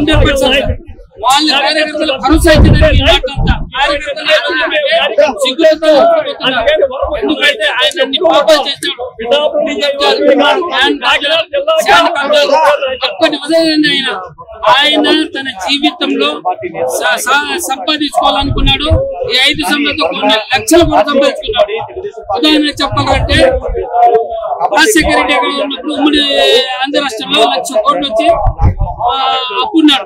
100% వాళ్ళ కార్యకర్తలు భరోసా ఇచ్చిందని సిగ్గులతో ఎందుకంటే ఆయన అన్ని పాపాలు చేశాడు. అప్పటి మొదలైంది ఆయన తన జీవితంలో సంపాదించుకోవాలనుకున్నాడు. ఈ 5 సంవత్సరాలతో కొన్ని లక్షల కోట్లు సంపాదించుకున్నాడు. ఉదాహరణ చెప్పాలంటే రాజశేఖర రెడ్డి ఉన్నప్పుడు ఉమ్మడి ఆంధ్ర రాష్ట్రంలో 1,00,000 కోట్లు వచ్చి అప్పున్నాడు.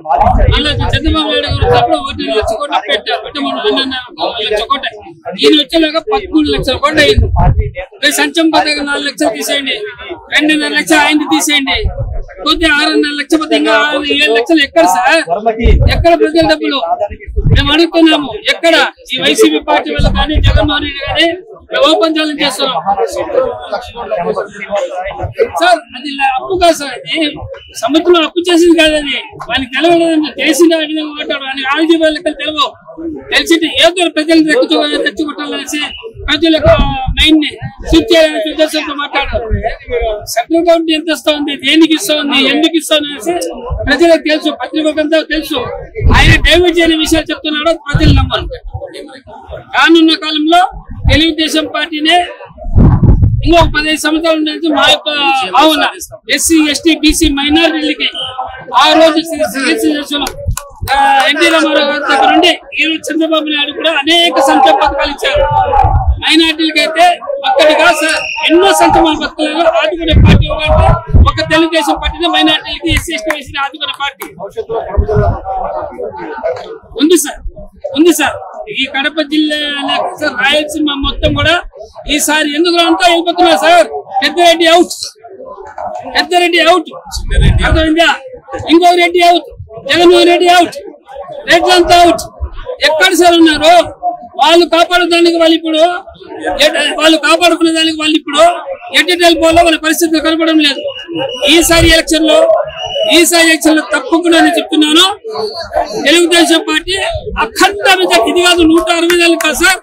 అలా చంద్రబాబు నాయుడు గారు 1 లక్ష కోట్లు పెట్టారు. 1 లక్ష కోట్లు ఈయన వచ్చేలాగా 13 లక్షల కోట్లు అయింది. సంక్షేమ పథకం 4 లక్షలు తీసేయండి, 2.5 లక్షలు ఆయన తీసేయండి, కొద్దిగా 6.5 లక్షల పథకం ఇంకా 7 లక్షలు ఎక్కడ సార్? ఎక్కడ ప్రజల డబ్బులు? మేము అడుగుతున్నాము. ఎక్కడ ఈ వైసీపీ పార్టీ వల్ల కానీ జగన్మోహన్ రెడ్డి కానీ ఓపెన్ ఛాలెంజ్ చేస్తున్నాం సార్. అది అప్పు కాదు సార్, సముద్రంలో అప్పు చేసింది కాదని వాళ్ళకి తెలవలేదని చేసిన విధంగా మాట్లాడు. అని ఆర్జీ వాళ్ళకి తెలియవు. తెలిసి ఏదో ప్రజలు తెచ్చుకుంటారనేసి ప్రజలకు మైండ్ ని స్విచ్ చేయాలని ఉద్దేశంతో మాట్లాడారు. సెంట్రల్ గవర్నమెంట్ ఎంత ఇస్తా ఉంది, దేనికి ఇస్తా ఉంది, ఎందుకు ఇస్తా అనేసి ప్రజలకు తెలుసు, పత్రికకంతా తెలుసు. ఆయన డైవర్ట్ చేయని విషయాలు చెప్తున్నాడో ప్రజలు నమ్మాలి. రానున్న కాలంలో తెలుగుదేశం పార్టీనే ఇంకొక 15 సంవత్సరాలు ఉండేది మా యొక్క భావన. ఎస్సీ ఎస్టీ బీసీ మైనారిటీలకి ఆ రోజు ఎన్టీ రామారావు గారి దగ్గర నుండి ఈరోజు చంద్రబాబు నాయుడు కూడా అనేక సంక్షేమ పథకాలు ఇచ్చారు. మైనారిటీలకి అయితే ఒక్కటిగా సార్ ఎన్నో సంక్షేమ పథకాలు ఆదుకునే పార్టీ అంటే ఒక తెలుగుదేశం పార్టీనే మైనారిటీలకి ఎస్సీ ఎస్టీ బీసీ ఆదుకునే పార్టీ ఉంది సార్, ఉంది సార్. ఈ కడప జిల్లా సార్ రాయలసీమ మొత్తం కూడా ఈసారి ఎందుకు అంతా వెళ్ళిపోతున్నారు sir. Peddareddy out, Peddareddy out, అర్థమైందా? ఇంకో రెడ్డి అవుట్, జగన్మోహన్ రెడ్డి అవుట్, రెడ్లంతా అవుట్. ఎక్కడ సార్ ఉన్నారు వాళ్ళు? కాపాడడానికి వాళ్ళు ఇప్పుడు కాపాడుకునే దానికి వాళ్ళు ఇప్పుడు ఎడ్డెళ్ళిపోలో వాళ్ళ పరిస్థితులు కనపడడం లేదు. ఈసారి ఎలక్షన్ లో తప్పకుండా నేను చెప్తున్నాను, తెలుగుదేశం పార్టీ అఖండ ఇది కాదు 164 కాదు సార్,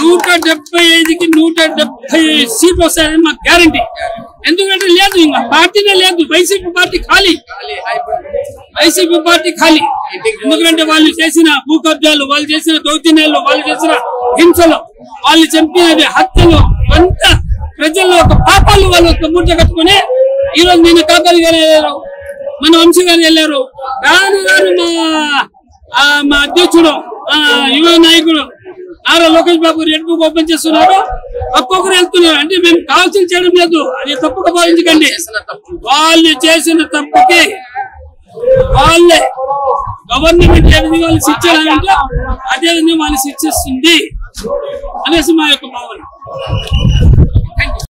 175కి 170 సీట్లు వస్తాయని మాకు గ్యారంటీ. ఎందుకంటే లేదు, ఇంకా పార్టీనే లేదు. వైసీపీ పార్టీ ఖాళీ, వైసీపీ పార్టీ ఖాళీ. ఎందుకంటే వాళ్ళు చేసిన భూ కబ్జాలు, వాళ్ళు చేసిన దౌర్జన్యాలు, వాళ్ళు చేసిన హింసలు, వాళ్ళు చంపినవి హత్యలు, అంతా ప్రజల్లో ఒక పాపాలు వాళ్ళు ఒక మూట కట్టుకుని ఈరోజు నేను కాకలు గారు వెళ్ళారు, మన వంశీ గారు వెళ్ళారు, రాను మా అధ్యక్షుడు యువ నాయకుడు Nara Lokesh Babu red book open చేస్తున్నారు. ఒక్కొక్కరు వెళ్తున్నారు. అంటే మేము కావాల్సింది చేయడం లేదు, అది తప్పుగా భావించకండి. వాళ్ళు చేసిన తప్పుకి వాళ్ళే గవర్నమెంట్ ఏ విధంగా వాళ్ళు శిక్షాలంటే అదే విధంగా వాళ్ళు శిక్షిస్తుంది అనేసి మా యొక్క భావన.